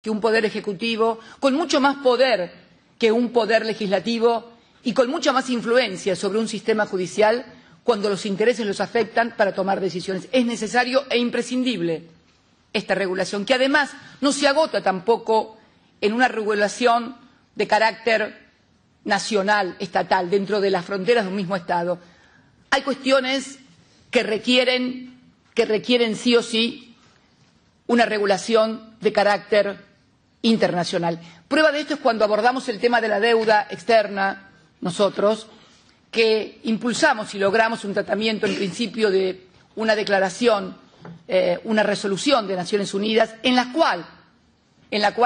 que un poder ejecutivo, con mucho más poder que un poder legislativo y con mucha más influencia sobre un sistema judicial cuando los intereses los afectan para tomar decisiones. Es necesario e imprescindible esta regulación, que además no se agota tampoco en una regulación de carácter nacional, estatal, dentro de las fronteras de un mismo Estado. Hay cuestiones que requieren sí o sí una regulación de carácter internacional. Prueba de esto es cuando abordamos el tema de la deuda externa, nosotros, que impulsamos y logramos un tratamiento en principio de una declaración, una resolución de Naciones Unidas, en la cual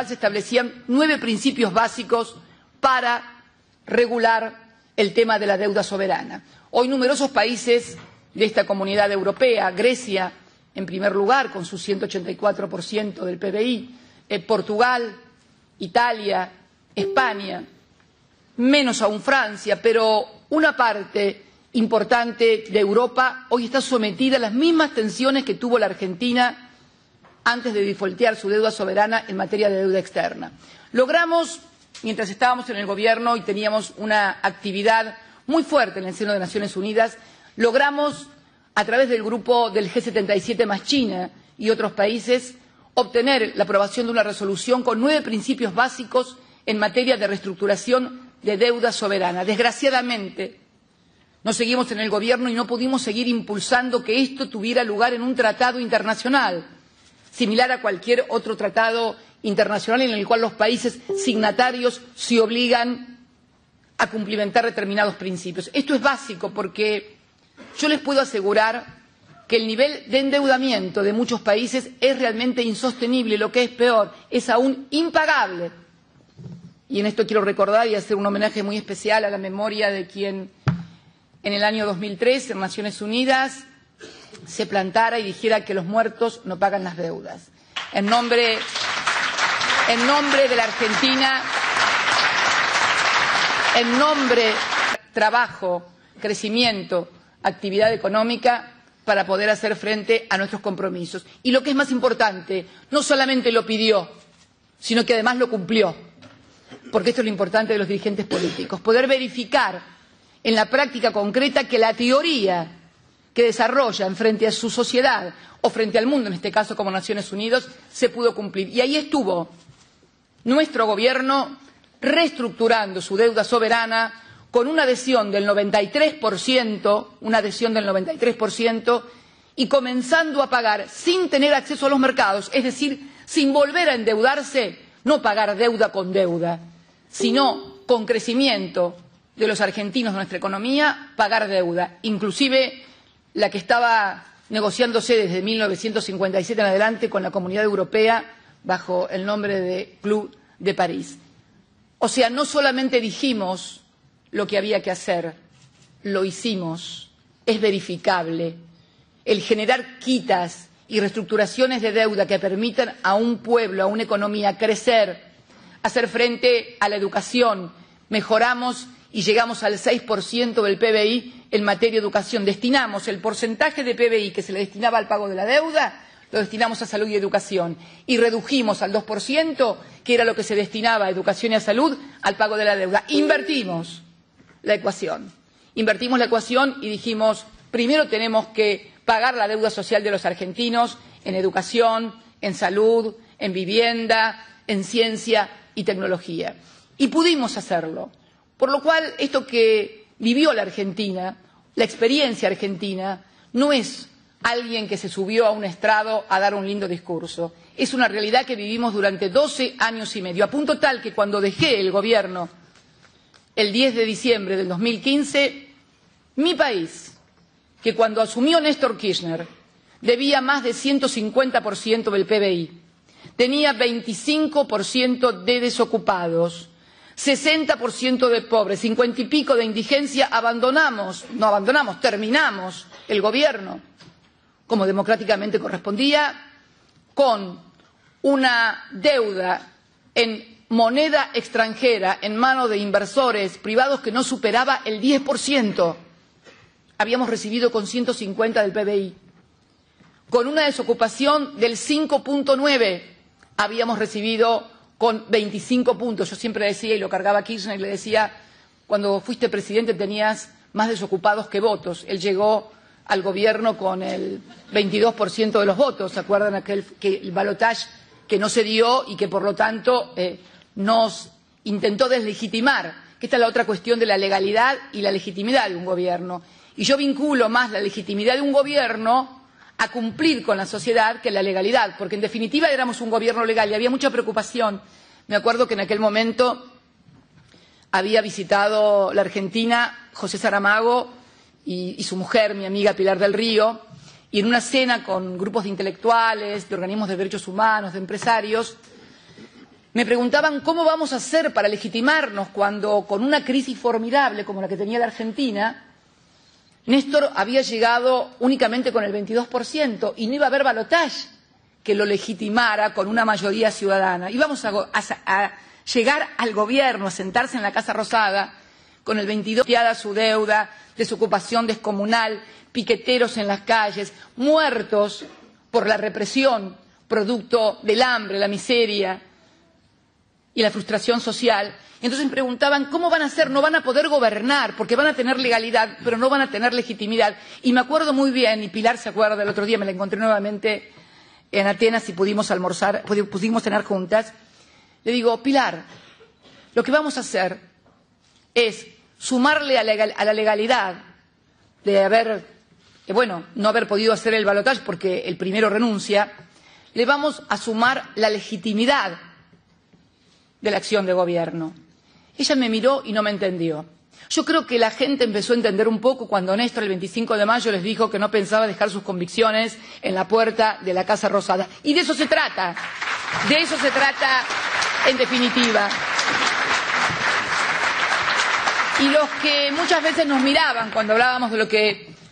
se establecían 9 principios básicos para regular el tema de la deuda soberana. Hoy numerosos países de esta comunidad europea, Grecia en primer lugar con su 184% del PBI, Portugal, Italia, España, menos aún Francia, pero una parte importante de Europa hoy está sometida a las mismas tensiones que tuvo la Argentina antes de defaultear su deuda soberana en materia de deuda externa. Logramos, mientras estábamos en el gobierno y teníamos una actividad muy fuerte en el seno de Naciones Unidas, logramos, a través del grupo del G77 más China y otros países, obtener la aprobación de una resolución con 9 principios básicos en materia de reestructuración de deuda soberana. Desgraciadamente, no seguimos en el gobierno y no pudimos seguir impulsando que esto tuviera lugar en un tratado internacional, similar a cualquier otro tratado internacional en el cual los países signatarios se obligan a cumplimentar determinados principios. Esto es básico porque yo les puedo asegurar que el nivel de endeudamiento de muchos países es realmente insostenible, lo que es peor, es aún impagable. Y en esto quiero recordar y hacer un homenaje muy especial a la memoria de quien en el año 2003 en Naciones Unidas se plantara y dijera que los muertos no pagan las deudas. En nombre de la Argentina, en nombre de trabajo, crecimiento, actividad económica, para poder hacer frente a nuestros compromisos. Y lo que es más importante, no solamente lo pidió, sino que además lo cumplió, porque esto es lo importante de los dirigentes políticos, poder verificar en la práctica concreta que la teoría que desarrollan frente a su sociedad o frente al mundo, en este caso como Naciones Unidas, se pudo cumplir. Y ahí estuvo nuestro gobierno reestructurando su deuda soberana con una adhesión del 93%, y comenzando a pagar sin tener acceso a los mercados, es decir, sin volver a endeudarse, no pagar deuda con deuda, sino con crecimiento de los argentinos de nuestra economía, pagar deuda, inclusive la que estaba negociándose desde 1957 en adelante con la Comunidad Europea bajo el nombre de Club de París. O sea, no solamente dijimos lo que había que hacer, lo hicimos, es verificable. El generar quitas y reestructuraciones de deuda que permitan a un pueblo, a una economía crecer, hacer frente a la educación, mejoramos y llegamos al 6% del PBI en materia de educación. Destinamos el porcentaje de PBI que se le destinaba al pago de la deuda, lo destinamos a salud y educación. Y redujimos al 2%, que era lo que se destinaba a educación y a salud, al pago de la deuda. Invertimos la ecuación. Invertimos la ecuación y dijimos, primero tenemos que pagar la deuda social de los argentinos en educación, en salud, en vivienda, en ciencia y tecnología. Y pudimos hacerlo. Por lo cual, esto que vivió la Argentina, la experiencia argentina, no es alguien que se subió a un estrado a dar un lindo discurso. Es una realidad que vivimos durante 12 años y medio, a punto tal que cuando dejé el gobierno el 10 de diciembre del 2015, mi país, que cuando asumió Néstor Kirchner debía más de 150% del PBI, tenía 25% de desocupados, 60% de pobres, 50 y pico de indigencia, terminamos el gobierno, como democráticamente correspondía, con una deuda en moneda extranjera en manos de inversores privados que no superaba el 10%. Habíamos recibido con 150 del PBI, con una desocupación del 5.9%. habíamos recibido con 25 puntos. Yo siempre decía, y lo cargaba a Kirchner, y le decía, cuando fuiste presidente tenías más desocupados que votos. Él llegó al gobierno con el 22% de los votos. ¿Se acuerdan el balotaje que no se dio y que, por lo tanto, nos intentó deslegitimar? Que esta es la otra cuestión de la legalidad y la legitimidad de un gobierno. Y yo vinculo más la legitimidad de un gobierno a cumplir con la sociedad que la legalidad, porque en definitiva éramos un gobierno legal y había mucha preocupación. Me acuerdo que en aquel momento había visitado la Argentina José Saramago y su mujer, mi amiga Pilar del Río, y en una cena con grupos de intelectuales, de organismos de derechos humanos, de empresarios, me preguntaban cómo vamos a hacer para legitimarnos cuando, con una crisis formidable como la que tenía la Argentina, Néstor había llegado únicamente con el 22% y no iba a haber balotaje que lo legitimara con una mayoría ciudadana. Íbamos a llegar al gobierno, a sentarse en la Casa Rosada con el 22% su deuda, desocupación descomunal, piqueteros en las calles, muertos por la represión, producto del hambre, la miseria y la frustración social. Entonces me preguntaban, ¿cómo van a hacer? No van a poder gobernar, porque van a tener legalidad, pero no van a tener legitimidad. Y me acuerdo muy bien, y Pilar se acuerda, el otro día me la encontré nuevamente en Atenas y pudimos almorzar, pudimos cenar juntas. Le digo, Pilar, lo que vamos a hacer es sumarle a la legalidad de no haber podido hacer el balotaje porque el primero renuncia, le vamos a sumar la legitimidad de la acción de gobierno. Ella me miró y no me entendió. Yo creo que la gente empezó a entender un poco cuando Néstor el 25 de mayo les dijo que no pensaba dejar sus convicciones en la puerta de la Casa Rosada. Y de eso se trata en definitiva. Y los que muchas veces nos miraban cuando hablábamos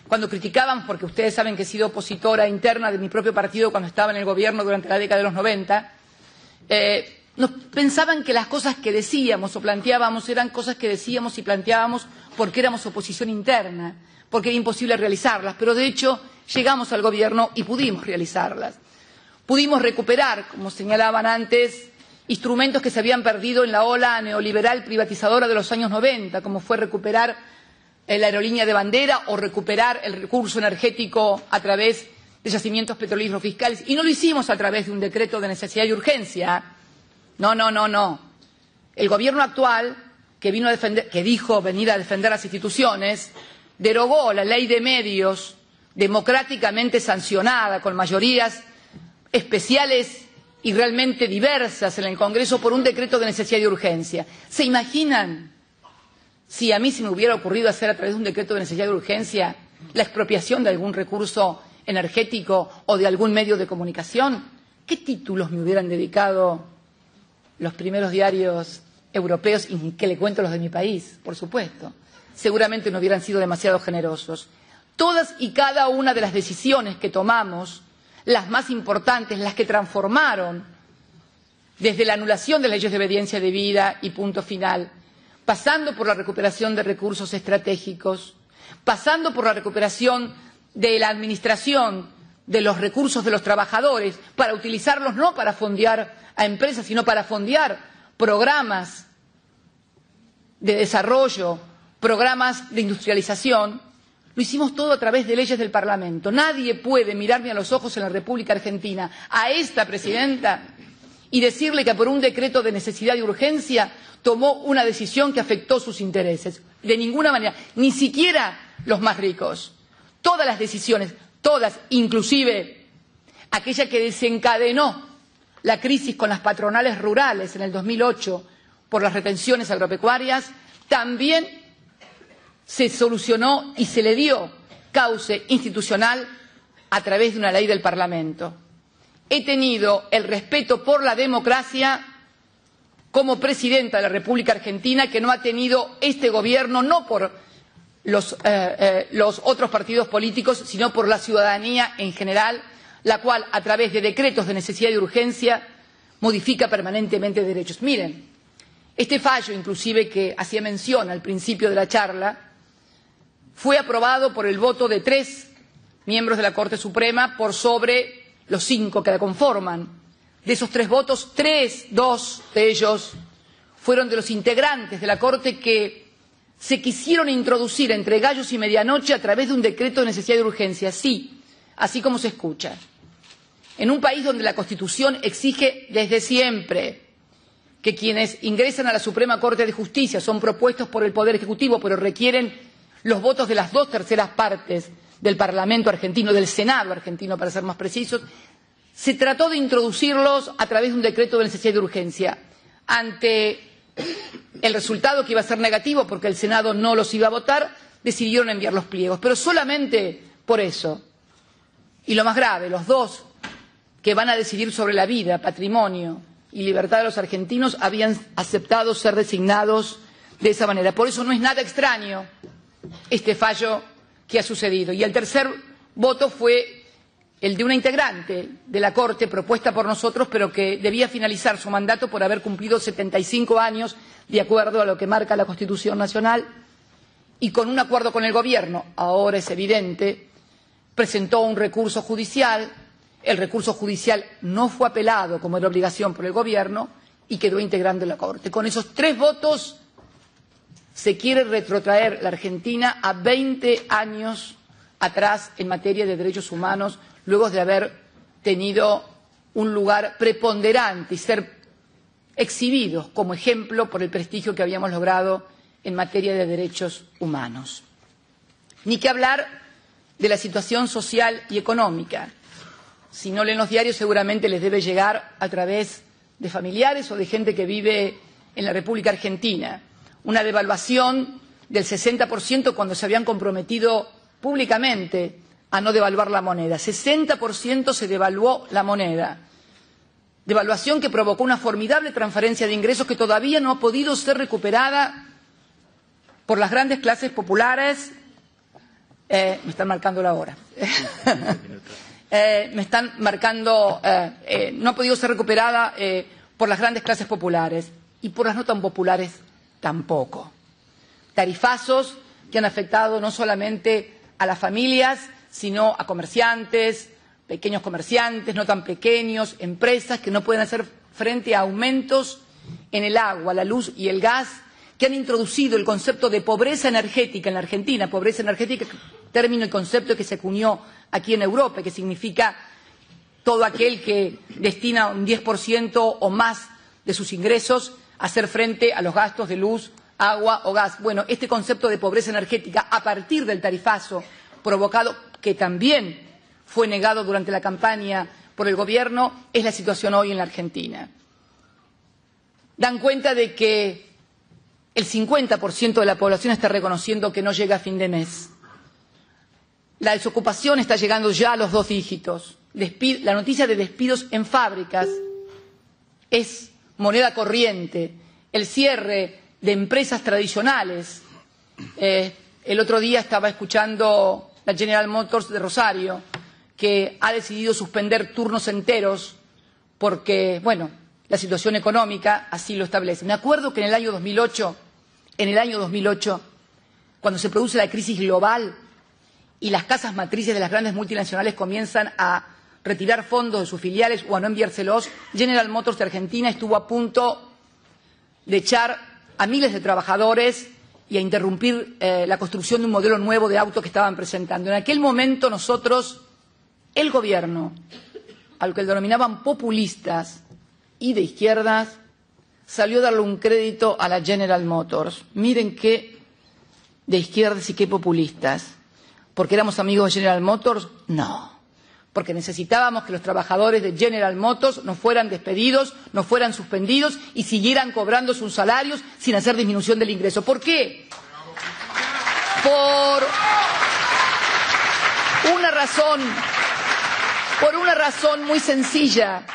cuando criticábamos, porque ustedes saben que he sido opositora interna de mi propio partido cuando estaba en el gobierno durante la década de los 90, pensaban que las cosas que decíamos o planteábamos eran cosas que decíamos y planteábamos porque éramos oposición interna, porque era imposible realizarlas, pero de hecho llegamos al gobierno y pudimos realizarlas. Pudimos recuperar, como señalaban antes, instrumentos que se habían perdido en la ola neoliberal privatizadora de los años 90, como fue recuperar la aerolínea de bandera o recuperar el recurso energético a través de yacimientos petrolíferos fiscales. Y no lo hicimos a través de un decreto de necesidad y urgencia. No. El gobierno actual, que dijo venir a defender las instituciones, derogó la ley de medios democráticamente sancionada con mayorías especiales y realmente diversas en el Congreso por un decreto de necesidad y urgencia. ¿Se imaginan si a mí se me hubiera ocurrido hacer a través de un decreto de necesidad y urgencia la expropiación de algún recurso energético o de algún medio de comunicación? ¿Qué títulos me hubieran dedicado los primeros diarios europeos y que le cuento los de mi país? Por supuesto. Seguramente no hubieran sido demasiado generosos. Todas y cada una de las decisiones que tomamos, las más importantes, las que transformaron desde la anulación de las leyes de obediencia debida y punto final, pasando por la recuperación de recursos estratégicos, pasando por la recuperación de la administración de los recursos de los trabajadores para utilizarlos no para fondear a empresas, sino para fondear programas de desarrollo, programas de industrialización. Lo hicimos todo a través de leyes del Parlamento. Nadie puede mirarme a los ojos en la República Argentina, a esta presidenta, y decirle que por un decreto de necesidad y urgencia tomó una decisión que afectó sus intereses. De ninguna manera, ni siquiera los más ricos. Todas las decisiones, todas, inclusive aquella que desencadenó la crisis con las patronales rurales en el 2008 por las retenciones agropecuarias, también se solucionó y se le dio cauce institucional a través de una ley del Parlamento. He tenido el respeto por la democracia como presidenta de la República Argentina que no ha tenido este gobierno, no por los otros partidos políticos, sino por la ciudadanía en general, la cual, a través de decretos de necesidad y urgencia, modifica permanentemente derechos. Miren, este fallo, inclusive, que hacía mención al principio de la charla, fue aprobado por el voto de 3 miembros de la Corte Suprema por sobre los 5 que la conforman. De esos 3 votos, 2 de ellos fueron de los integrantes de la Corte que se quisieron introducir entre gallos y medianoche a través de un decreto de necesidad y de urgencia. Sí, así como se escucha. En un país donde la Constitución exige desde siempre que quienes ingresan a la Suprema Corte de Justicia son propuestos por el Poder Ejecutivo, pero requieren los votos de las 2/3 partes del Parlamento argentino, del Senado argentino, para ser más precisos, se trató de introducirlos a través de un decreto de necesidad y de urgencia. Ante el resultado, que iba a ser negativo porque el Senado no los iba a votar, decidieron enviar los pliegos. Pero solamente por eso. Y lo más grave, los 2 que van a decidir sobre la vida, patrimonio y libertad de los argentinos habían aceptado ser designados de esa manera. Por eso no es nada extraño este fallo que ha sucedido. Y el tercer voto fue el de una integrante de la Corte propuesta por nosotros, pero que debía finalizar su mandato por haber cumplido 75 años, de acuerdo a lo que marca la Constitución Nacional, y con un acuerdo con el Gobierno, ahora es evidente, presentó un recurso judicial. El recurso judicial no fue apelado, como era obligación, por el Gobierno, y quedó integrando la Corte. Con esos 3 votos se quiere retrotraer la Argentina a 20 años atrás en materia de derechos humanos, luego de haber tenido un lugar preponderante y ser exhibidos como ejemplo por el prestigio que habíamos logrado en materia de derechos humanos. Ni que hablar de la situación social y económica. Si no leen los diarios, seguramente les debe llegar a través de familiares o de gente que vive en la República Argentina. Una devaluación del 60% cuando se habían comprometido públicamente a no devaluar la moneda. 60% se devaluó la moneda. Devaluación que provocó una formidable transferencia de ingresos que todavía no ha podido ser recuperada por las grandes clases populares. Me están marcando la hora. Me están marcando, no ha podido ser recuperada por las grandes clases populares y por las no tan populares tampoco. Tarifazos que han afectado no solamente a las familias, sino a comerciantes, pequeños comerciantes, no tan pequeños, empresas que no pueden hacer frente a aumentos en el agua, la luz y el gas, que han introducido el concepto de pobreza energética en la Argentina. Pobreza energética, término y concepto que se acuñó aquí en Europa, que significa todo aquel que destina un 10% o más de sus ingresos a hacer frente a los gastos de luz, agua o gas. Bueno, este concepto de pobreza energética, a partir del tarifazo provocado, que también fue negado durante la campaña por el Gobierno, es la situación hoy en la Argentina. Dan cuenta de que el 50% de la población está reconociendo que no llega a fin de mes. La desocupación está llegando ya a los 2 dígitos. La noticia de despidos en fábricas es moneda corriente. El cierre de empresas tradicionales. El otro día estaba escuchando la General Motors de Rosario, que ha decidido suspender turnos enteros porque, bueno, la situación económica así lo establece. Me acuerdo que en el año 2008, cuando se produce la crisis global y las casas matrices de las grandes multinacionales comienzan a retirar fondos de sus filiales o a no enviárselos, General Motors de Argentina estuvo a punto de echar a miles de trabajadores y a interrumpir la construcción de un modelo nuevo de auto que estaban presentando. En aquel momento nosotros, el Gobierno, al que denominaban populistas y de izquierdas, salió a darle un crédito a la General Motors. Miren qué de izquierdas y qué populistas. ¿Porque éramos amigos de General Motors? No. Porque necesitábamos que los trabajadores de General Motors no fueran despedidos, no fueran suspendidos y siguieran cobrando sus salarios sin hacer disminución del ingreso. ¿Por qué? Por una razón muy sencilla.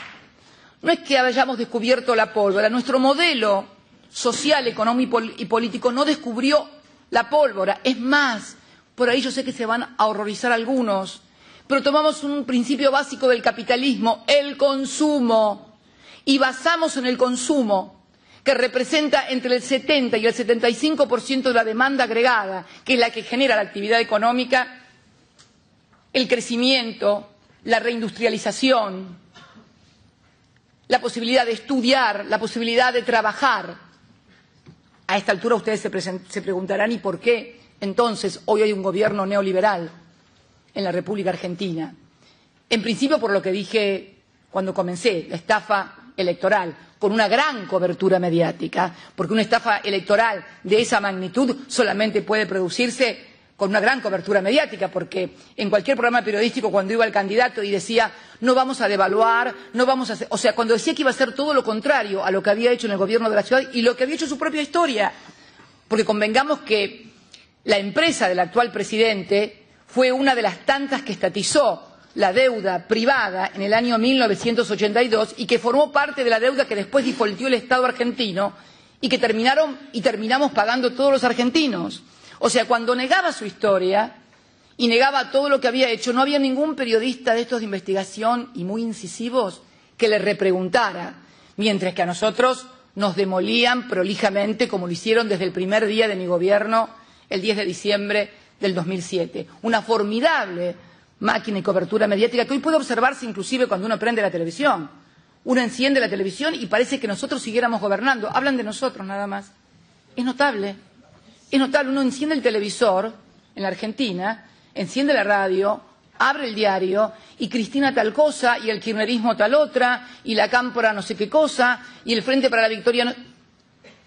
No es que hayamos descubierto la pólvora. Nuestro modelo social, económico y político no descubrió la pólvora. Es más, por ahí yo sé que se van a horrorizar algunos, pero tomamos un principio básico del capitalismo, el consumo, y basamos en el consumo, que representa entre el 70 y el 75% de la demanda agregada, que es la que genera la actividad económica, el crecimiento, la reindustrialización, la posibilidad de estudiar, la posibilidad de trabajar. A esta altura ustedes se preguntarán, ¿y por qué entonces hoy hay un gobierno neoliberal en la República Argentina? En principio, por lo que dije cuando comencé, la estafa electoral, con una gran cobertura mediática, porque una estafa electoral de esa magnitud solamente puede producirse con una gran cobertura mediática, porque en cualquier programa periodístico, cuando iba el candidato y decía no vamos a devaluar, no vamos a hacer, o sea, cuando decía que iba a hacer todo lo contrario a lo que había hecho en el gobierno de la ciudad y lo que había hecho en su propia historia, porque convengamos que la empresa del actual presidente fue una de las tantas que estatizó la deuda privada en el año 1982 y que formó parte de la deuda que después defaultió el Estado argentino y que terminamos pagando todos los argentinos. O sea, cuando negaba su historia y negaba todo lo que había hecho, no había ningún periodista de estos de investigación y muy incisivos que le repreguntara, mientras que a nosotros nos demolían prolijamente, como lo hicieron desde el primer día de mi gobierno, el 10 de diciembre del 2007. Una formidable máquina y cobertura mediática que hoy puede observarse inclusive cuando uno prende la televisión. Uno enciende la televisión y parece que nosotros siguiéramos gobernando. Hablan de nosotros nada más. Es notable. Es notable, uno enciende el televisor en la Argentina, enciende la radio, abre el diario y Cristina tal cosa y el kirchnerismo tal otra y la Cámpora no sé qué cosa y el Frente para la Victoria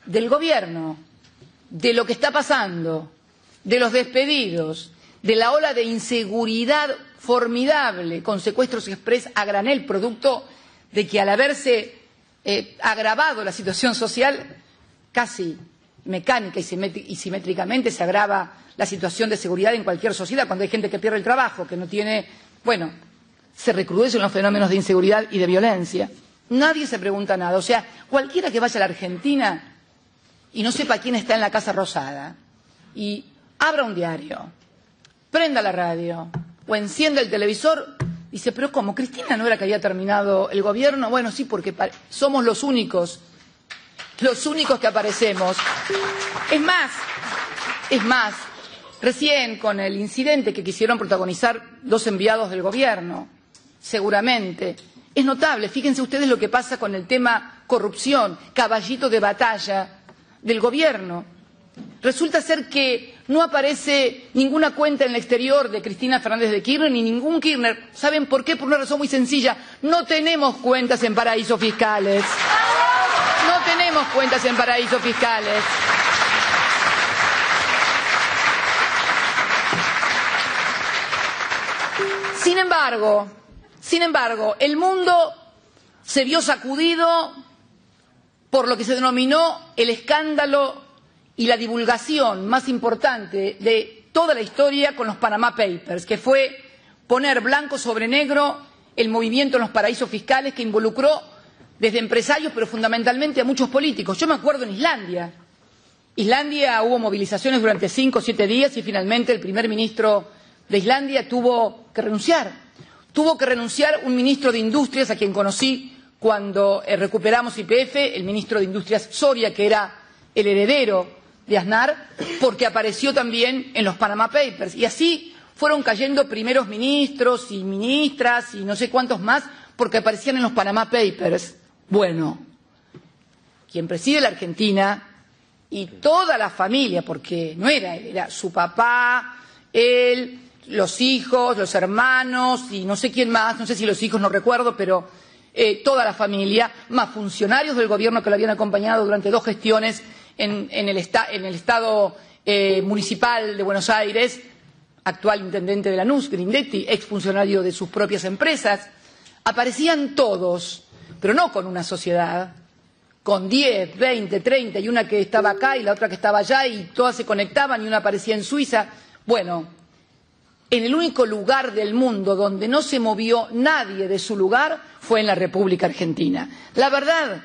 del gobierno, de lo que está pasando, de los despedidos, de la ola de inseguridad formidable con secuestros express a granel, producto de que al haberse agravado la situación social casi mecánica y simétricamente se agrava la situación de seguridad en cualquier sociedad cuando hay gente que pierde el trabajo, que no tiene, bueno, se recrudecen los fenómenos de inseguridad y de violencia. Nadie se pregunta nada. O sea, cualquiera que vaya a la Argentina y no sepa quién está en la Casa Rosada y abra un diario, prenda la radio o encienda el televisor, dice, pero ¿cómo? ¿Cristina no era que había terminado el gobierno? Bueno, sí, porque somos los únicos que aparecemos. Es más, recién con el incidente que quisieron protagonizar dos enviados del gobierno, seguramente, es notable. Fíjense ustedes lo que pasa con el tema corrupción, caballito de batalla del gobierno. Resulta ser que no aparece ninguna cuenta en el exterior de Cristina Fernández de Kirchner ni ningún Kirchner. ¿Saben por qué? Por una razón muy sencilla. No tenemos cuentas en paraísos fiscales. No tenemos cuentas en paraísos fiscales. Sin embargo, el mundo se vio sacudido por lo que se denominó el escándalo y la divulgación más importante de toda la historia con los Panama Papers, que fue poner blanco sobre negro el movimiento en los paraísos fiscales que involucró desde empresarios, pero fundamentalmente a muchos políticos. Yo me acuerdo en Islandia. Hubo movilizaciones durante 5 o 7 días y finalmente el primer ministro de Islandia tuvo que renunciar. Tuvo que renunciar un ministro de Industrias, a quien conocí cuando recuperamos YPF, el ministro de Industrias Soria, que era el heredero de Aznar, porque apareció también en los Panama Papers. Y así fueron cayendo primeros ministros y ministras y no sé cuántos más, porque aparecían en los Panama Papers. Bueno, quien preside la Argentina y toda la familia, porque no era él, era su papá, él, los hijos, los hermanos y no sé quién más, no sé si los hijos, no recuerdo, pero toda la familia, más funcionarios del gobierno que lo habían acompañado durante 2 gestiones en el Estado municipal de Buenos Aires, actual intendente de Lanús, Grindetti, exfuncionario de sus propias empresas, aparecían todos, pero no con una sociedad, con 10, 20, 30 y una que estaba acá y la otra que estaba allá y todas se conectaban y una aparecía en Suiza. Bueno, en el único lugar del mundo donde no se movió nadie de su lugar fue en la República Argentina. La verdad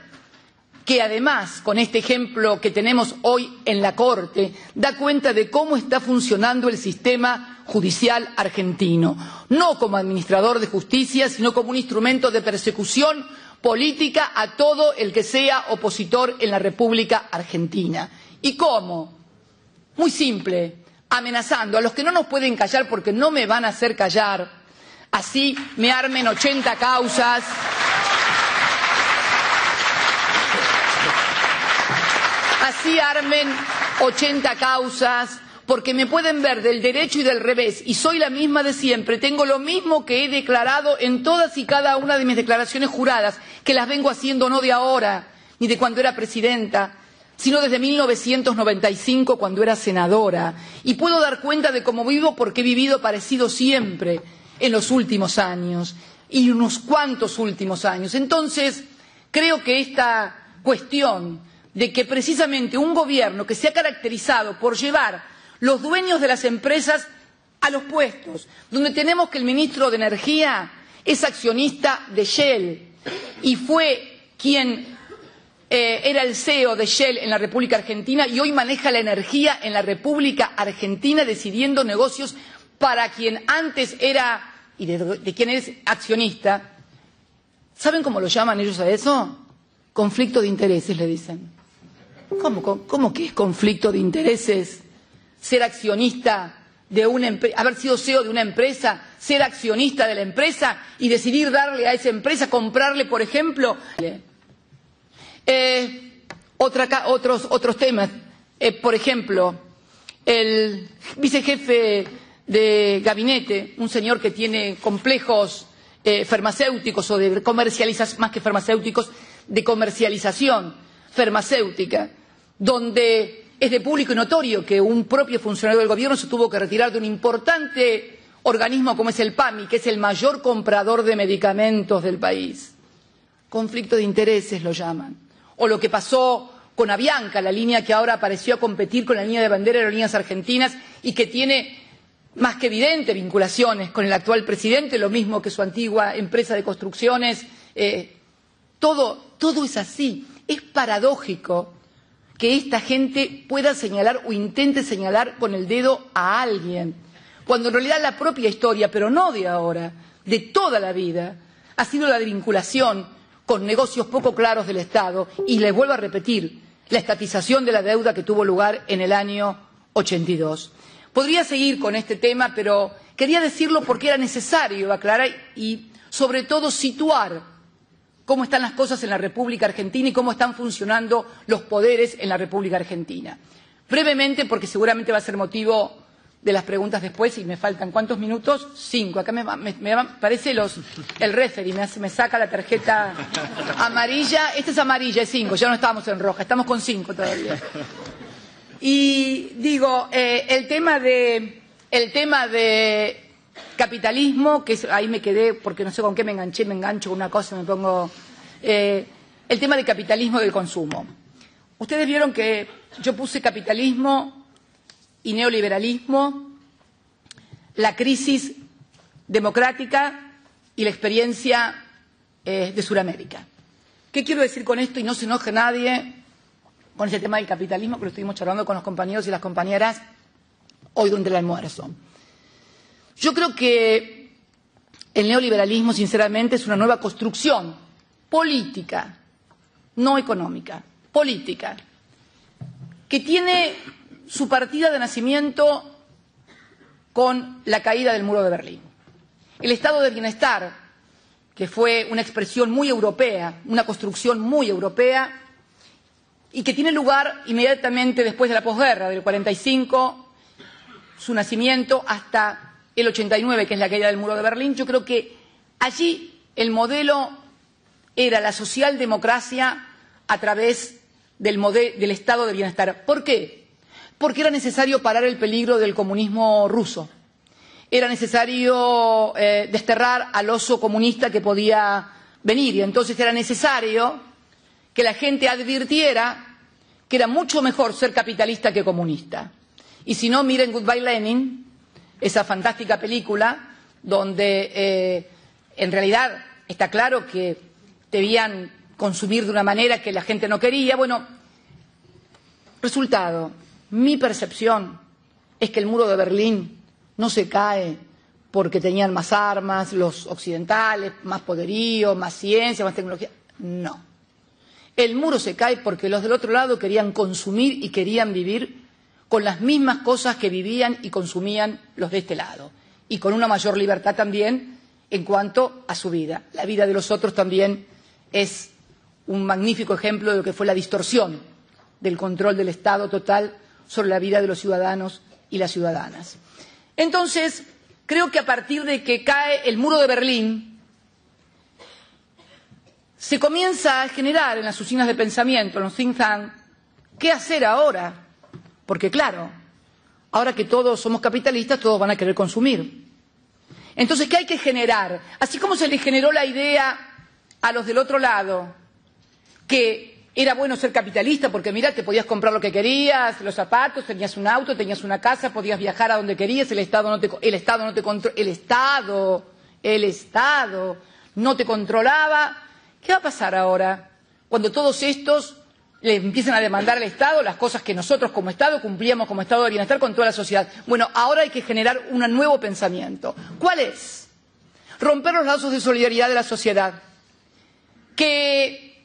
que además, con este ejemplo que tenemos hoy en la Corte, da cuenta de cómo está funcionando el sistema judicial argentino, no como administrador de justicia, sino como un instrumento de persecución política a todo el que sea opositor en la República Argentina. ¿Y cómo? Muy simple, amenazando a los que no nos pueden callar porque no me van a hacer callar, así me armen 80 causas. así armen 80 causas, porque me pueden ver del derecho y del revés, y soy la misma de siempre, tengo lo mismo que he declarado en todas y cada una de mis declaraciones juradas, que las vengo haciendo no de ahora, ni de cuando era presidenta, sino desde 1995, cuando era senadora, y puedo dar cuenta de cómo vivo porque he vivido parecido siempre en los últimos años, y unos cuantos últimos años. Entonces, creo que esta cuestión de que precisamente un gobierno que se ha caracterizado por llevar los dueños de las empresas a los puestos, donde tenemos que el ministro de Energía es accionista de Shell y fue quien era el CEO de Shell en la República Argentina y hoy maneja la energía en la República Argentina decidiendo negocios para quien antes era y de quien es accionista. ¿Saben cómo lo llaman ellos a eso? Conflicto de intereses, le dicen. ¿Cómo que es conflicto de intereses? Ser accionista de una empresa, haber sido CEO de una empresa, ser accionista de la empresa y decidir darle a esa empresa, comprarle, por ejemplo. Otros temas, por ejemplo, el vicejefe de gabinete, un señor que tiene complejos farmacéuticos o de comercialización, más que farmacéuticos, de comercialización farmacéutica, donde es de público y notorio que un propio funcionario del gobierno se tuvo que retirar de un importante organismo como es el PAMI, que es el mayor comprador de medicamentos del país. Conflicto de intereses lo llaman. O lo que pasó con Avianca, la línea que ahora apareció a competir con la línea de bandera de Aerolíneas Argentinas y que tiene más que evidente vinculaciones con el actual presidente, lo mismo que su antigua empresa de construcciones. Todo es así. Es paradójico que esta gente pueda señalar o intente señalar con el dedo a alguien, cuando en realidad la propia historia, pero no de ahora, de toda la vida, ha sido la de vinculación con negocios poco claros del Estado, y les vuelvo a repetir, la estatización de la deuda que tuvo lugar en el año 82. Podría seguir con este tema, pero quería decirlo porque era necesario aclarar y, sobre todo, situar cómo están las cosas en la República Argentina y cómo están funcionando los poderes en la República Argentina. Brevemente, porque seguramente va a ser motivo de las preguntas después, y me faltan, ¿cuántos minutos? 5. Acá me parece el referee, me saca la tarjeta amarilla. Esta es amarilla, es 5, ya no estábamos en roja, estamos con 5 todavía. Y digo, el tema de capitalismo, que ahí me quedé porque no sé con qué me engancho con una cosa, me pongo. El tema de capitalismo del consumo. Ustedes vieron que yo puse capitalismo y neoliberalismo, la crisis democrática y la experiencia de Sudamérica. ¿Qué quiero decir con esto? Y no se enoje nadie con ese tema del capitalismo, que lo estuvimos charlando con los compañeros y las compañeras hoy durante el almuerzo. Yo creo que el neoliberalismo, sinceramente, es una nueva construcción política, no económica, política, que tiene su partida de nacimiento con la caída del muro de Berlín. El estado de bienestar, que fue una expresión muy europea, una construcción muy europea, y que tiene lugar inmediatamente después de la posguerra, del 45, su nacimiento, hasta el 89, que es la caída del muro de Berlín. Yo creo que allí el modelo era la socialdemocracia a través del estado de bienestar. ¿Por qué? Porque era necesario parar el peligro del comunismo ruso. Era necesario desterrar al oso comunista que podía venir. Y entonces era necesario que la gente advirtiera que era mucho mejor ser capitalista que comunista. Y si no, miren Goodbye Lenin, esa fantástica película donde en realidad está claro que debían consumir de una manera que la gente no quería. Bueno, resultado, mi percepción es que el muro de Berlín no se cae porque tenían más armas, los occidentales, más poderío, más ciencia, más tecnología. No. El muro se cae porque los del otro lado querían consumir y querían vivir con las mismas cosas que vivían y consumían los de este lado, y con una mayor libertad también en cuanto a su vida. La vida de los otros también es un magnífico ejemplo de lo que fue la distorsión del control del Estado total sobre la vida de los ciudadanos y las ciudadanas. Entonces, creo que a partir de que cae el muro de Berlín, se comienza a generar en las usinas de pensamiento, en los think tanks, ¿qué hacer ahora? Porque claro, ahora que todos somos capitalistas, todos van a querer consumir. Entonces, ¿qué hay que generar? Así como se le generó la idea a los del otro lado, que era bueno ser capitalista porque, mira, te podías comprar lo que querías, los zapatos, tenías un auto, tenías una casa, podías viajar a donde querías, el Estado no te controlaba. ¿Qué va a pasar ahora cuando todos estos le empiezan a demandar al Estado las cosas que nosotros como Estado cumplíamos como Estado de bienestar con toda la sociedad? Bueno, ahora hay que generar un nuevo pensamiento. ¿Cuál es? Romper los lazos de solidaridad de la sociedad. Que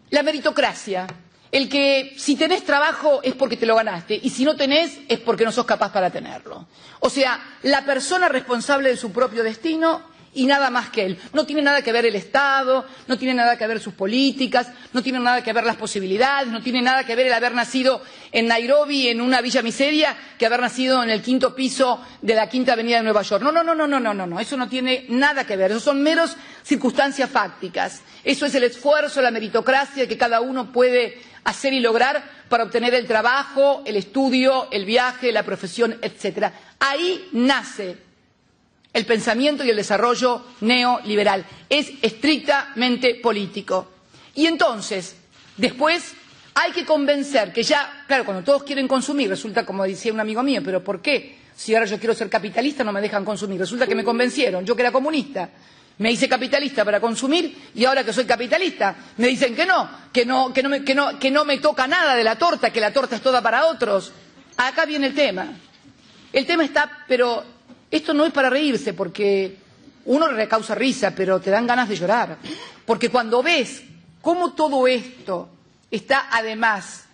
la meritocracia, el que si tenés trabajo es porque te lo ganaste y si no tenés es porque no sos capaz para tenerlo. O sea, la persona responsable de su propio destino y nada más que él. No tiene nada que ver el Estado, no tiene nada que ver sus políticas, no tiene nada que ver las posibilidades, no tiene nada que ver el haber nacido en Nairobi, en una villa miseria, que haber nacido en el 5º piso de la 5ª Avenida de Nueva York. No, eso no tiene nada que ver. Eso son meros circunstancias fácticas. Eso es el esfuerzo, la meritocracia que cada uno puede hacer y lograr para obtener el trabajo, el estudio, el viaje, la profesión, etcétera. Ahí nace el pensamiento y el desarrollo neoliberal. Es estrictamente político. Y entonces, después, hay que convencer que ya, claro, cuando todos quieren consumir, resulta como decía un amigo mío, pero ¿por qué? Si ahora yo quiero ser capitalista no me dejan consumir. Resulta que me convencieron, yo que era comunista, me hice capitalista para consumir y ahora que soy capitalista me dicen que no me toca nada de la torta, que la torta es toda para otros. Acá viene el tema. El tema está, pero esto no es para reírse, porque uno le causa risa, pero te dan ganas de llorar. Porque cuando ves cómo todo esto está además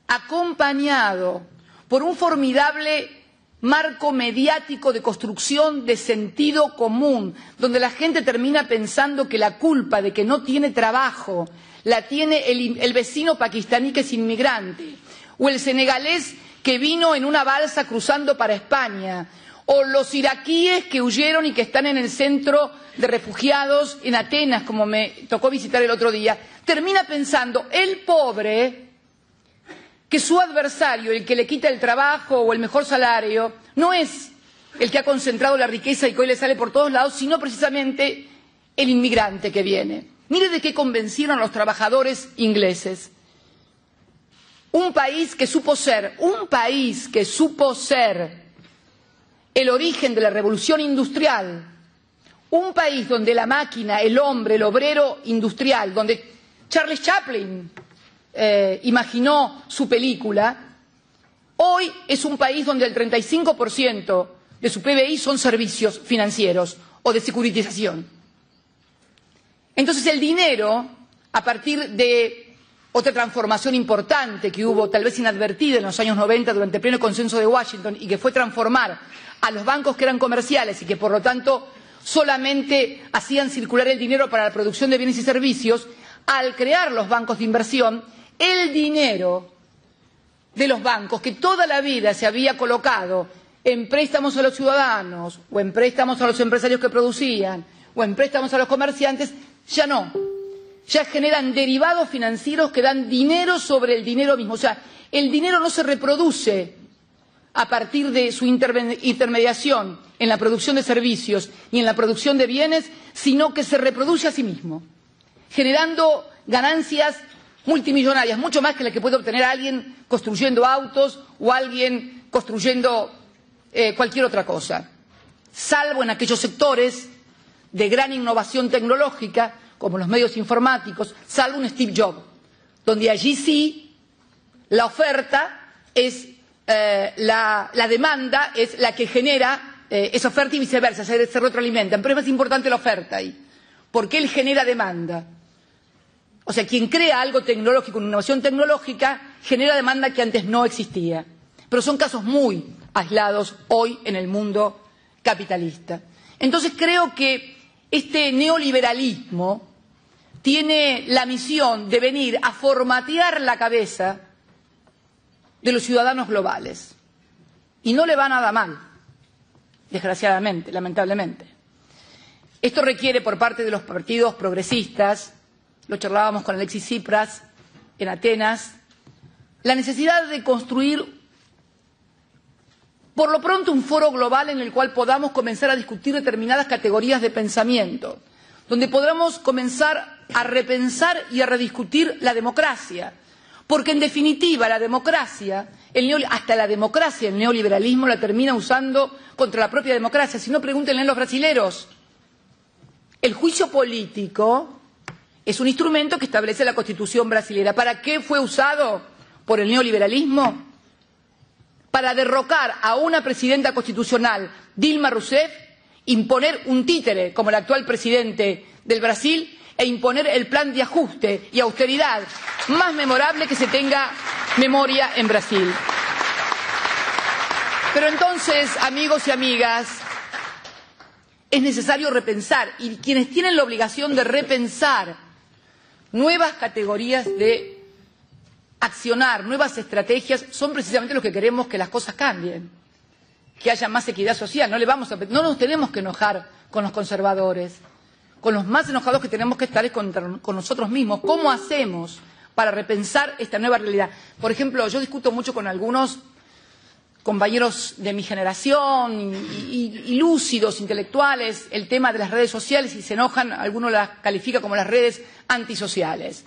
acompañado por un formidable marco mediático de construcción de sentido común, donde la gente termina pensando que la culpa de que no tiene trabajo la tiene el vecino pakistaní que es inmigrante, o el senegalés que vino en una balsa cruzando para España, o los iraquíes que huyeron y que están en el centro de refugiados en Atenas, como me tocó visitar el otro día, termina pensando el pobre que su adversario, el que le quita el trabajo o el mejor salario, no es el que ha concentrado la riqueza y que hoy le sale por todos lados, sino precisamente el inmigrante que viene. Mire de qué convencieron a los trabajadores ingleses. Un país que supo ser el origen de la revolución industrial, un país donde la máquina, el hombre, el obrero industrial, donde Charles Chaplin imaginó su película, hoy es un país donde el 35% de su PBI son servicios financieros o de securitización. Entonces el dinero, a partir de otra transformación importante que hubo, tal vez inadvertida en los años 90 durante el pleno consenso de Washington y que fue transformar a los bancos que eran comerciales y que por lo tanto solamente hacían circular el dinero para la producción de bienes y servicios, al crear los bancos de inversión, el dinero de los bancos que toda la vida se había colocado en préstamos a los ciudadanos o en préstamos a los empresarios que producían o en préstamos a los comerciantes, ya no. Ya generan derivados financieros que dan dinero sobre el dinero mismo. O sea, el dinero no se reproduce a partir de su intermediación en la producción de servicios y en la producción de bienes, sino que se reproduce a sí mismo, generando ganancias multimillonarias, mucho más que las que puede obtener alguien construyendo autos o alguien construyendo cualquier otra cosa, salvo en aquellos sectores de gran innovación tecnológica, como los medios informáticos, salvo un Steve Jobs, donde allí sí la oferta es la demanda es la que genera esa oferta y viceversa, se retroalimentan, pero es más importante la oferta ahí, porque él genera demanda. O sea, quien crea algo tecnológico, una innovación tecnológica, genera demanda que antes no existía. Pero son casos muy aislados hoy en el mundo capitalista. Entonces creo que este neoliberalismo tiene la misión de venir a formatear la cabeza de los ciudadanos globales. Y no le va nada mal, desgraciadamente, lamentablemente. Esto requiere por parte de los partidos progresistas, lo charlábamos con Alexis Tsipras en Atenas, la necesidad de construir por lo pronto un foro global en el cual podamos comenzar a discutir determinadas categorías de pensamiento, donde podamos comenzar a repensar y a rediscutir la democracia, porque en definitiva la democracia, hasta la democracia, el neoliberalismo la termina usando contra la propia democracia. Si no, pregúntenle a los brasileros. El juicio político es un instrumento que establece la Constitución brasileña. ¿Para qué fue usado por el neoliberalismo? Para derrocar a una presidenta constitucional, Dilma Rousseff, imponer un títere como el actual presidente del Brasil e imponer el plan de ajuste y austeridad más memorable que se tenga memoria en Brasil. Pero entonces, amigos y amigas, es necesario repensar, y quienes tienen la obligación de repensar nuevas categorías de accionar, nuevas estrategias, son precisamente los que queremos que las cosas cambien, que haya más equidad social. No nos tenemos que enojar con los conservadores, con los más enojados que tenemos que estar es con nosotros mismos. ¿Cómo hacemos para repensar esta nueva realidad? Por ejemplo, yo discuto mucho con algunos compañeros de mi generación y lúcidos, intelectuales, el tema de las redes sociales, y se enojan, algunos las califica como las redes antisociales.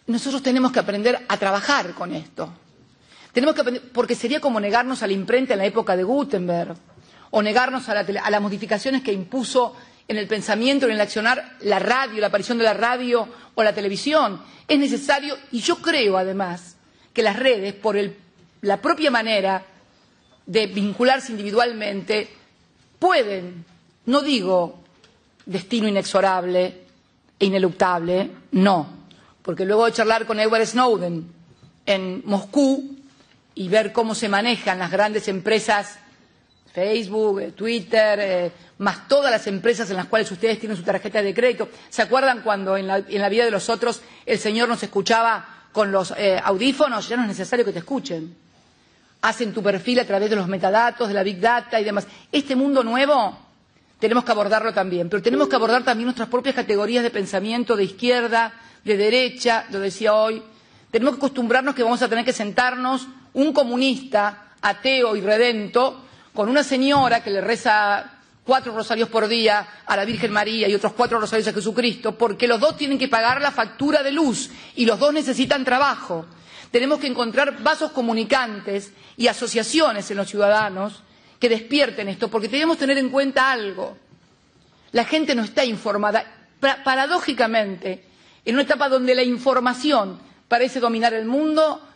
Nosotros tenemos que aprender a trabajar con esto. Tenemos que aprender, porque sería como negarnos a la imprenta en la época de Gutenberg, o negarnos a las modificaciones que impuso en el pensamiento, en el accionar, la radio, la aparición de la radio o la televisión. Es necesario, y yo creo además, que las redes, por la propia manera de vincularse individualmente, pueden, no digo destino inexorable e ineluctable, no, porque luego de charlar con Edward Snowden en Moscú y ver cómo se manejan las grandes empresas, Facebook, Twitter, más todas las empresas en las cuales ustedes tienen su tarjeta de crédito. ¿Se acuerdan cuando en la vida de los otros el Señor nos escuchaba con los audífonos? Ya no es necesario que te escuchen. Hacen tu perfil a través de los metadatos, de la Big Data y demás. Este mundo nuevo tenemos que abordarlo también, pero tenemos que abordar también nuestras propias categorías de pensamiento de izquierda, de derecha, lo decía hoy. Tenemos que acostumbrarnos que vamos a tener que sentarnos un comunista, ateo y redento, con una señora que le reza 4 rosarios por día a la Virgen María y otros 4 rosarios a Jesucristo, porque los dos tienen que pagar la factura de luz y los dos necesitan trabajo. Tenemos que encontrar vasos comunicantes y asociaciones en los ciudadanos que despierten esto, porque debemos tener en cuenta algo. La gente no está informada. Paradójicamente, en una etapa donde la información parece dominar el mundo,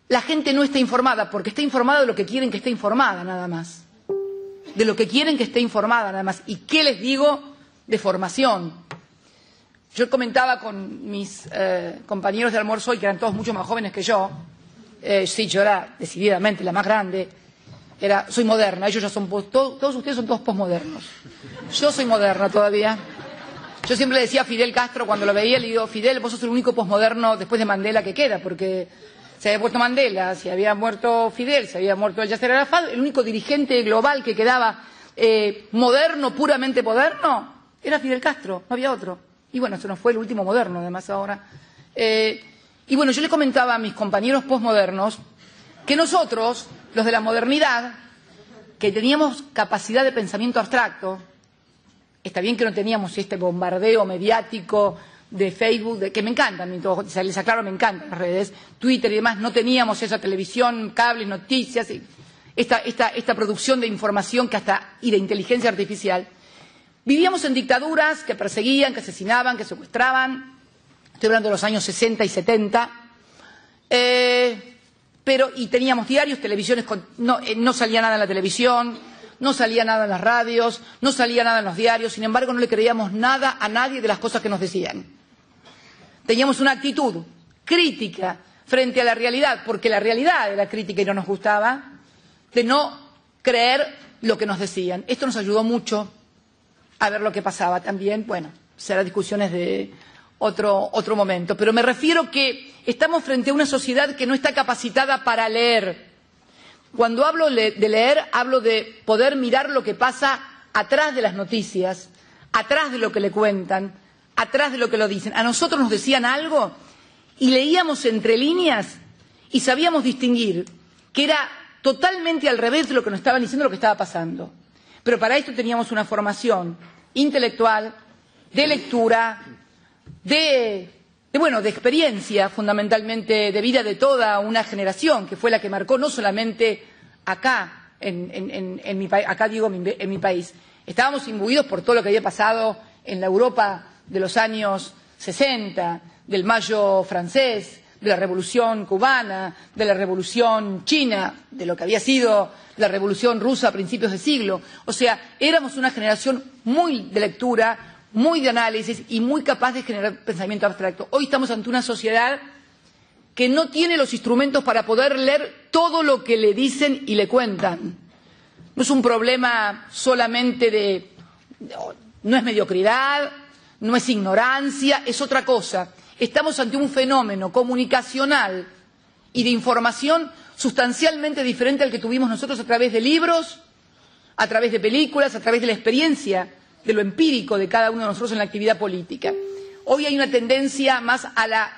la gente no está informada, porque está informada de lo que quieren que esté informada, nada más. De lo que quieren que esté informada, nada más. ¿Y qué les digo de formación? Yo comentaba con mis compañeros de almuerzo hoy, que eran todos mucho más jóvenes que yo. Sí, yo era decididamente la más grande. Soy moderna, ellos ya son, todos ustedes son todos posmodernos. Yo soy moderna todavía. Yo siempre le decía a Fidel Castro, cuando lo veía, le digo, Fidel, vos sos el único posmoderno después de Mandela que queda, porque se había muerto Mandela, se había muerto Fidel, se había muerto Yasser Arafat, el único dirigente global que quedaba moderno, puramente moderno, era Fidel Castro, no había otro. Y bueno, eso no fue el último moderno, además, ahora. Y bueno, yo le comentaba a mis compañeros posmodernos que nosotros, los de la modernidad, que teníamos capacidad de pensamiento abstracto, está bien que no teníamos este bombardeo mediático de Facebook, que me encantan, les aclaro, me encantan las redes, Twitter y demás, no teníamos esa televisión, cables, noticias, esta producción de información y de inteligencia artificial. Vivíamos en dictaduras que perseguían, que asesinaban, que secuestraban, estoy hablando de los años 60 y 70, y teníamos diarios, televisiones, no salía nada en la televisión, no salía nada en las radios, no salía nada en los diarios, sin embargo no le creíamos nada a nadie de las cosas que nos decían. Teníamos una actitud crítica frente a la realidad, porque la realidad era crítica y no nos gustaba, de no creer lo que nos decían. Esto nos ayudó mucho a ver lo que pasaba también, bueno, serán discusiones de otro momento. Pero me refiero que estamos frente a una sociedad que no está capacitada para leer. Cuando hablo de leer, hablo de poder mirar lo que pasa atrás de las noticias, atrás de lo que le cuentan, atrás de lo que lo dicen. A nosotros nos decían algo y leíamos entre líneas y sabíamos distinguir que era totalmente al revés de lo que nos estaban diciendo, lo que estaba pasando. Pero para esto teníamos una formación intelectual, de lectura, de experiencia, fundamentalmente de vida de toda una generación, que fue la que marcó no solamente acá, en mi país, acá digo en mi país. Estábamos imbuidos por todo lo que había pasado en la Europa de los años 60, del Mayo francés, de la Revolución cubana, de la Revolución china, de lo que había sido la Revolución rusa a principios de siglo. O sea, éramos una generación muy de lectura, muy de análisis y muy capaz de generar pensamiento abstracto. Hoy estamos ante una sociedad que no tiene los instrumentos para poder leer todo lo que le dicen y le cuentan. No es un problema solamente no es mediocridad, no es ignorancia, es otra cosa. Estamos ante un fenómeno comunicacional y de información sustancialmente diferente al que tuvimos nosotros a través de libros, a través de películas, a través de la experiencia, de lo empírico de cada uno de nosotros en la actividad política. Hoy hay una tendencia más a la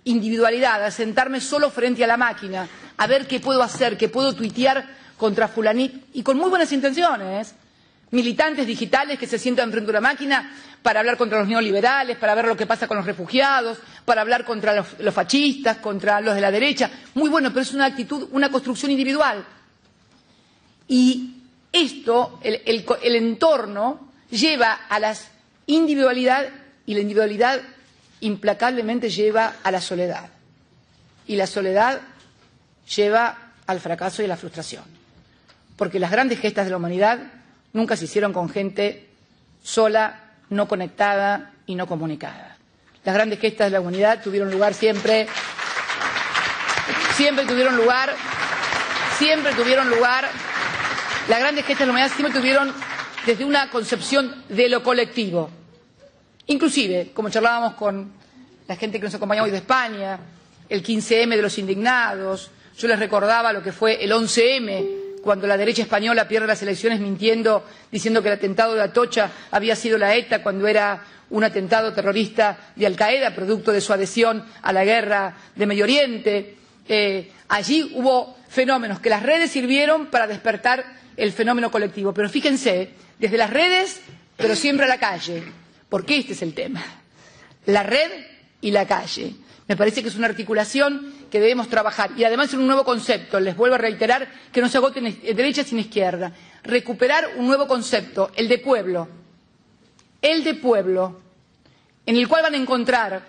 individualidad, a sentarme solo frente a la máquina, a ver qué puedo hacer, qué puedo tuitear contra fulanito, y con muy buenas intenciones, militantes digitales que se sientan frente a una máquina para hablar contra los neoliberales, para ver lo que pasa con los refugiados, para hablar contra los fascistas, contra los de la derecha. Muy bueno, pero es una actitud, una construcción individual. Y esto, el entorno, lleva a la individualidad y la individualidad implacablemente lleva a la soledad. Y la soledad lleva al fracaso y a la frustración. Porque las grandes gestas de la humanidad nunca se hicieron con gente sola, no conectada y no comunicada. Las grandes gestas de la humanidad tuvieron lugar siempre tuvieron lugar, las grandes gestas de la humanidad siempre tuvieron desde una concepción de lo colectivo. Inclusive, como charlábamos con la gente que nos acompaña hoy de España, el 15M de los indignados, yo les recordaba lo que fue el 11M, cuando la derecha española pierde las elecciones mintiendo, diciendo que el atentado de Atocha había sido la ETA cuando era un atentado terrorista de Al-Qaeda, producto de su adhesión a la guerra de Medio Oriente. Allí hubo fenómenos que las redes sirvieron para despertar el fenómeno colectivo. Pero fíjense, desde las redes, pero siempre a la calle, porque este es el tema. La red y la calle. Me parece que es una articulación que debemos trabajar. Y además en un nuevo concepto, les vuelvo a reiterar, que no se agoten derecha sin izquierda. Recuperar un nuevo concepto, el de pueblo. El de pueblo, en el cual van a encontrar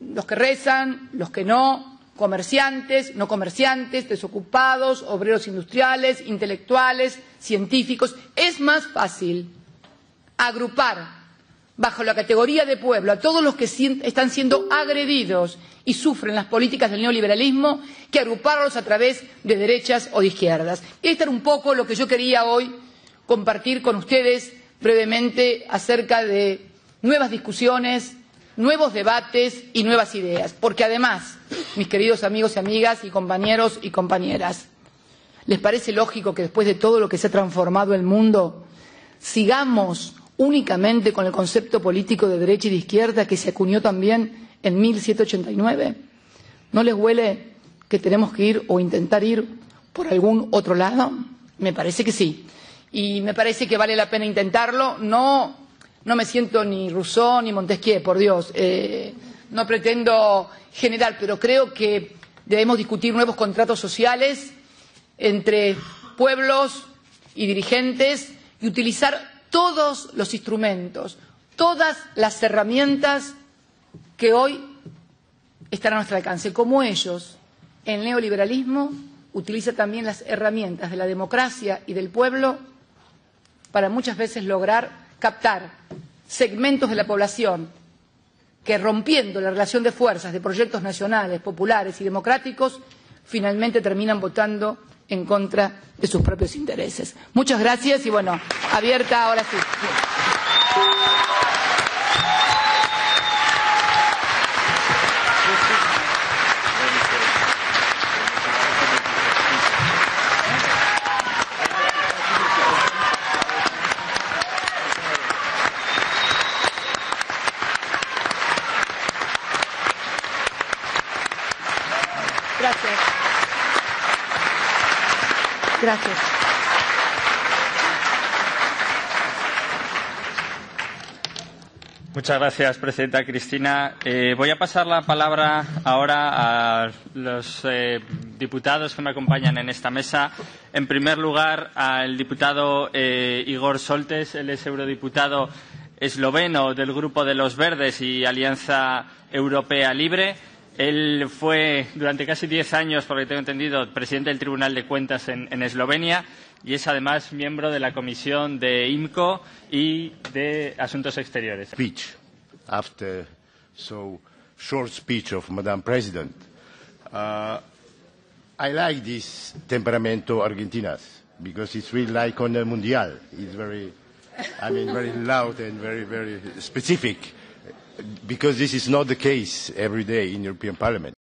los que rezan, los que no, comerciantes, no comerciantes, desocupados, obreros industriales, intelectuales, científicos. Es más fácil agrupar bajo la categoría de pueblo a todos los que están siendo agredidos y sufren las políticas del neoliberalismo que agruparlos a través de derechas o de izquierdas. Esto era un poco lo que yo quería hoy compartir con ustedes brevemente acerca de nuevas discusiones, nuevos debates y nuevas ideas. Porque además, mis queridos amigos y amigas y compañeros y compañeras, ¿les parece lógico que después de todo lo que se ha transformado el mundo, sigamos únicamente con el concepto político de derecha y de izquierda que se acuñó también en 1789? ¿No les huele que tenemos que ir o intentar ir por algún otro lado? Me parece que sí. Y me parece que vale la pena intentarlo. No me siento ni Rousseau ni Montesquieu, por Dios. No pretendo generar, pero creo que debemos discutir nuevos contratos sociales entre pueblos y dirigentes y utilizar todos los instrumentos, todas las herramientas que hoy están a nuestro alcance. Como ellos, el neoliberalismo utiliza también las herramientas de la democracia y del pueblo para muchas veces lograr captar segmentos de la población que, rompiendo la relación de fuerzas de proyectos nacionales, populares y democráticos, finalmente terminan votando en contra de sus propios intereses. Muchas gracias y, bueno, abierta ahora sí. Gracias. Gracias. Muchas gracias, presidenta Cristina. Voy a pasar la palabra ahora a los diputados que me acompañan en esta mesa. En primer lugar, al diputado Igor Šoltes. Él es eurodiputado esloveno del Grupo de los Verdes y Alianza Europea Libre. Él fue durante casi 10 años, por lo que tengo entendido, presidente del Tribunal de Cuentas en Eslovenia y es además miembro de la Comisión de IMCO y de Asuntos Exteriores. Speech after so short speech of Madam President. I like this temperamento Argentinas because it's really like on the Mundial. It's very, very loud and very, very specific because this is not the case every day in European Parliament.